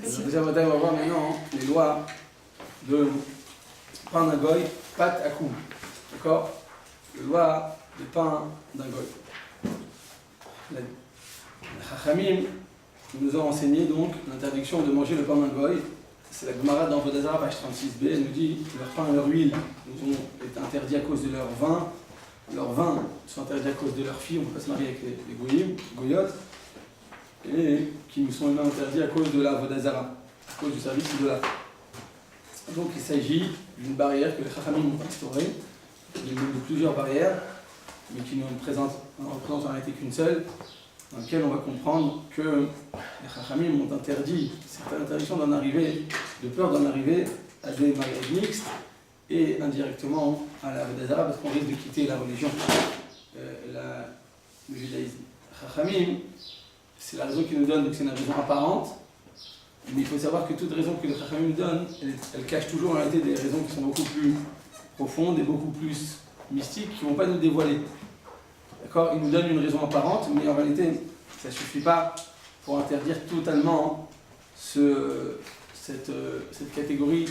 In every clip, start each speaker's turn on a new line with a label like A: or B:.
A: Deuxième bataille, on va voir maintenant les lois de pain d'un goy, pat akoum. D'accord? Les lois de pain d'un goy. Les Chachamim nous ont enseigné donc l'interdiction de manger le pain d'un goy. C'est la Gemara dans Avodah Zarah, page 36b, elle nous dit que leur pain et leur huile nous ont été interdits à cause de leur vin. Leurs vins sont interdits à cause de leurs filles, on ne peut pas se marier avec les goyim, goyotes, et qui nous sont même interdits à cause de la Avodah Zarah, à cause du service idolâtre. Donc il s'agit d'une barrière que les Chachamim ont instaurée, il y a de plusieurs barrières, mais qui ne représentent en réalité qu'une seule, dans laquelle on va comprendre que les Chachamim ont interdit certaines interdictions d'en arriver, de peur d'en arriver à des mariages mixtes, et indirectement à la Avodah Zarah parce qu'on risque de quitter la religion, le judaïsme. Chachamim, c'est la raison qu'ils nous donnent, donc c'est une raison apparente, mais il faut savoir que toute raison que les Chachamim nous donnent, elle cache toujours en réalité des raisons qui sont beaucoup plus profondes et beaucoup plus mystiques, qui ne vont pas nous dévoiler. D'accord? Ils nous donnent une raison apparente, mais en réalité, ça ne suffit pas pour interdire totalement cette catégorie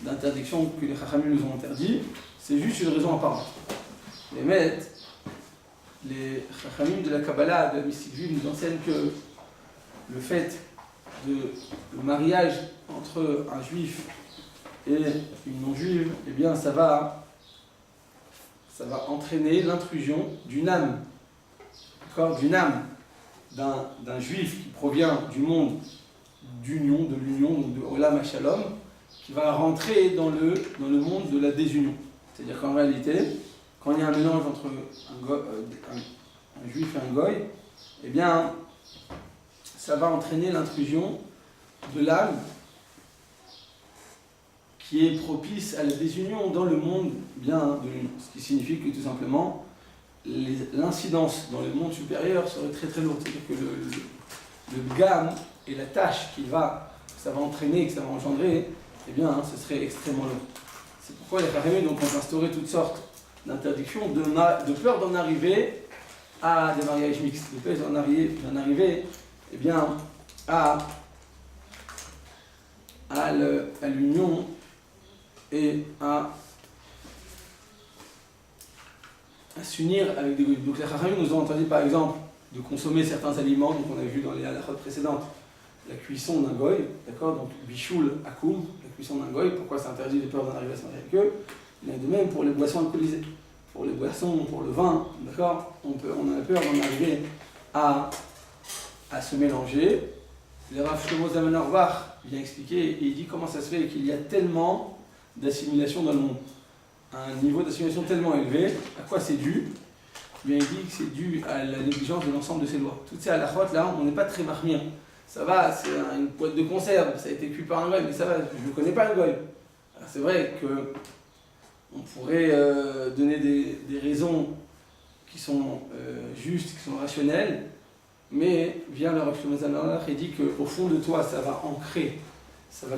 A: d'interdiction que les Chachamim nous ont interdit, c'est juste une raison apparente. Les Chachamim de la Kabbalah, de la mystique juive, nous enseignent que le fait de le mariage entre un juif et une non-juive, eh bien ça va entraîner l'intrusion d'une âme, d'accord, d'une âme d'un juif qui provient du monde d'union, de l'union, de Olam HaShalom, qui va rentrer dans le monde de la désunion. C'est-à-dire qu'en réalité, quand il y a un mélange entre un juif et un goy, eh bien, ça va entraîner l'intrusion de l'âme qui est propice à la désunion dans le monde bien de l'union. Ce qui signifie que tout simplement, l'incidence dans le monde supérieur serait très très lourde. C'est-à-dire que le gamme et la tâche que ça va entraîner, que ça va engendrer, eh bien, ce serait extrêmement lourd. C'est pourquoi les Chachamim ont instauré toutes sortes d'interdictions de peur d'en arriver à des mariages mixtes, de peur d'en arriver eh bien, à l'union et à s'unir avec des goyim. Donc les Chachamim nous ont interdit par exemple de consommer certains aliments, donc on a vu dans les halachot précédentes, la cuisson d'un goy, d'accord, donc bishul akoum, la cuisson d'un goy, pourquoi c'est interdit de peur d'en arriver à se marier avec eux. Il y a de même pour les boissons alcoolisées, pour les boissons, pour le vin, d'accord, on a peur d'en arriver à se mélanger. Le Rav Shlomo Zalman Auerbach vient expliquer et il dit comment ça se fait qu'il y a tellement d'assimilation dans le monde, un niveau d'assimilation tellement élevé. À quoi c'est dû? Bien, il dit que c'est dû à la négligence de l'ensemble de ces lois. Toutes ces halachot là, on n'est pas très mahmir. Ça va, c'est une boîte de conserve, ça a été cuit par un goy, mais ça va, je ne connais pas le goy. C'est vrai qu'on pourrait donner des raisons qui sont justes, qui sont rationnelles, mais vient le Rav Shlomo Zalman Auerbach et dit qu'au fond de toi, ça va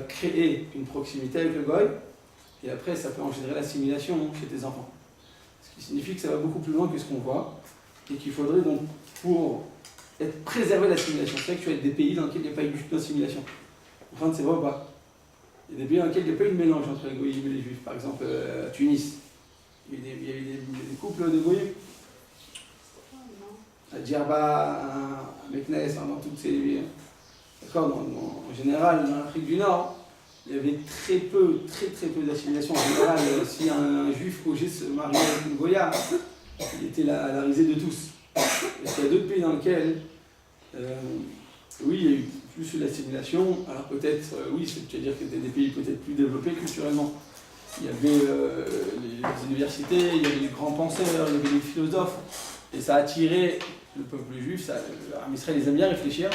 A: créer une proximité avec le goy, et après ça peut engendrer l'assimilation chez tes enfants. Ce qui signifie que ça va beaucoup plus loin que ce qu'on voit, et qu'il faudrait donc, pour être préservé de l'assimilation, c'est vrai que tu vas être des pays dans lesquels il n'y a pas eu du tout d'assimilation. Enfin, c'est vrai ou pas? Il y a des pays dans lesquels il n'y a pas eu de mélange entre les goyim et les juifs. Par exemple, à Tunis, il y a eu des couples de goyim. À Djerba, à Meknes, dans toutes ces villes. D'accord, en général, dans l'Afrique du Nord, il y avait très peu d'assimilation. En général, si un juif osait se marier avec une goya, il était la risée de tous. Est-ce qu'il y a d'autres pays dans lesquels, oui, il y a eu plus d'assimilation? Alors peut-être, oui, c'est-à-dire que c'était des pays peut-être plus développés culturellement. Il y avait les universités, il y avait les grands penseurs, il y avait les philosophes, et ça attirait le peuple juif, Israël les aime bien réfléchir.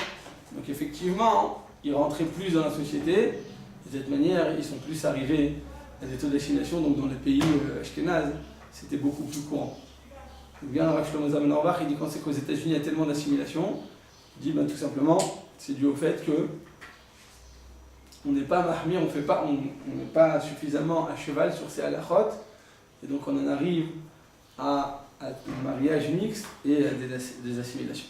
A: Donc effectivement, ils rentraient plus dans la société, et de cette manière, ils sont plus arrivés à des taux d'assimilation, donc dans les pays ashkénazes, c'était beaucoup plus courant. Donc bien, Rav Shlomo Zalman Auerbach, il dit quand c'est qu'aux États-Unis il y a tellement d'assimilation, il dit tout simplement, c'est dû au fait que on n'est pas mahmir, on n'est pas suffisamment à cheval sur ces halachot, et donc on en arrive à un mariage mixte et à des assimilations.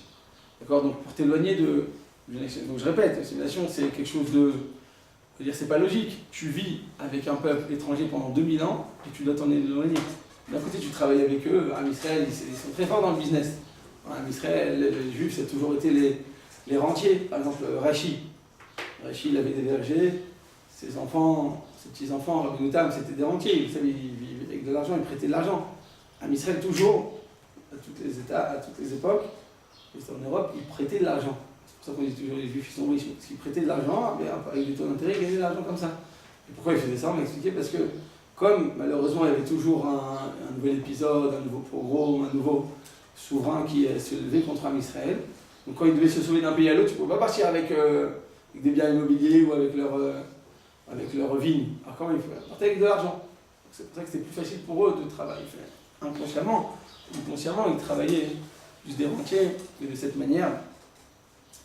A: D'accord, donc pour t'éloigner de Donc je répète, l'assimilation c'est quelque chose de... Je veux dire, c'est pas logique. Tu vis avec un peuple étranger pendant 2000 ans et tu dois t'en éloigner. D'un côté, tu travailles avec eux. À Israël, ils sont très forts dans le business. À Israël, les Juifs, ça a toujours été les rentiers. Par exemple, Rachi. Rachi, il avait des bergers. Ses enfants, ses petits-enfants, Rabbi Noutam, c'était des rentiers. Vous savez, ils vivaient avec de l'argent, ils prêtaient de l'argent. À Israël, toujours, à tous les États, à toutes les époques, en Europe, ils prêtaient de l'argent. C'est pour ça qu'on dit toujours les Juifs, ils sont riches. Parce qu'ils prêtaient de l'argent, avec des taux d'intérêt, ils gagnaient de l'argent comme ça. Et pourquoi ils faisaient ça? On m'a expliqué parce que, comme malheureusement il y avait toujours un nouvel épisode, un nouveau pogrom, un nouveau souverain qui se levait contre Israël, donc quand ils devaient se sauver d'un pays à l'autre, tu ne pouvais pas partir avec des biens immobiliers ou avec leur vigne. Alors comment ils faisaient? Ils partaient avec de l'argent. C'est pour ça que c'était plus facile pour eux de travailler. Inconsciemment ou consciemment, ils travaillaient plus des rentiers, et de cette manière,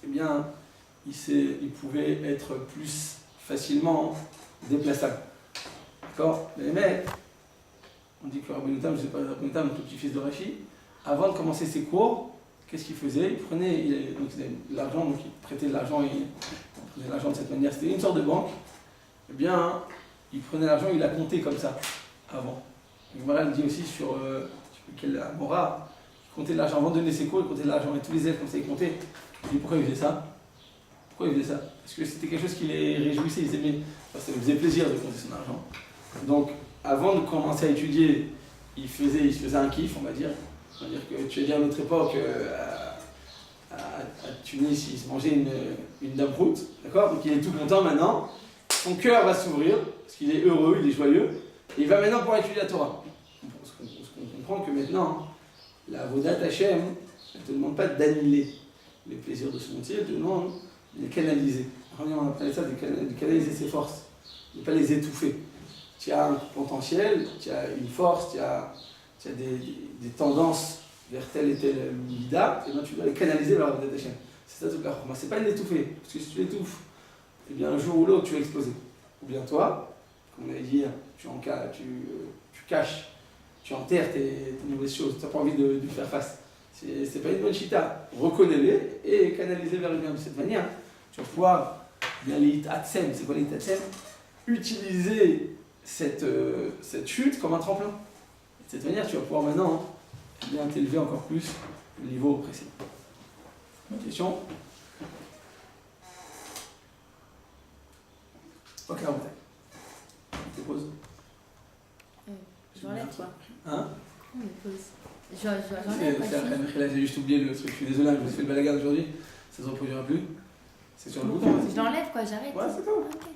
A: eh bien, ils pouvaient être plus facilement déplaçables. D'accord? Mais les mecs, on dit que Rabbi Noutam, je ne sais pas, Rabbi Noutam, le petit-fils de Rachi, avant de commencer ses cours, qu'est-ce qu'il faisait? Il prenait de l'argent, donc il prêtait de l'argent, il prenait de l'argent de cette manière, c'était une sorte de banque. Eh bien, il prenait l'argent, il l'a compté comme ça, avant. Gemara dit aussi sur, je ne sais plus quel Mora, il comptait de l'argent avant de donner ses cours, il comptait de l'argent, et tous les élèves comme ça, il comptait. Je dis pourquoi il faisait ça? Pourquoi il faisait ça? Parce que c'était quelque chose qui les réjouissait, ils aimaient, ça lui faisait plaisir de compter son argent. Donc, avant de commencer à étudier, il se faisait un kiff, on va dire. On va dire que tu as dit à notre époque, à Tunis, il se mangeait une dabroute, d'accord? Donc il est tout content maintenant, son cœur va s'ouvrir, parce qu'il est heureux, il est joyeux, et il va maintenant pouvoir étudier la Torah. On comprend que maintenant, la Vodat Hashem, elle ne te demande pas d'annuler les plaisirs de ce monde, elle te demande de les canaliser. On appelle ça de canaliser ses forces, de ne pas les étouffer. Tu as un potentiel, tu as une force, tu as des tendances vers telle et telle mida, et bien tu dois les canaliser vers la Vodat Hashem. C'est ça toute la forme. C'est pas de l'étouffer, parce que si tu l'étouffes, eh bien un jour ou l'autre tu vas exploser. Ou bien toi, comme on avait dit, tu caches, tu enterres tes mauvaises choses, tu n'as pas envie de faire face. C'est pas une bonne chita. Reconnais-les et canaliser vers le bien. De cette manière, tu vas pouvoir, bien les hitatsem, c'est quoi les hitatsem? Utiliser cette chute comme un tremplin. De cette manière, tu vas pouvoir maintenant bien t'élever encore plus au niveau précédent. Question? Ok, on te pose.
B: J'enlève quoi?
A: Hein?
B: On me pose. J'enlève.
A: J'ai juste oublié le truc, je suis désolé, je me suis fait le balagan aujourd'hui, ça ne se reproduira plus. C'est sur le bouton.
B: Je l'enlève quoi, j'arrête.
A: Ouais, c'est tout.
B: Okay.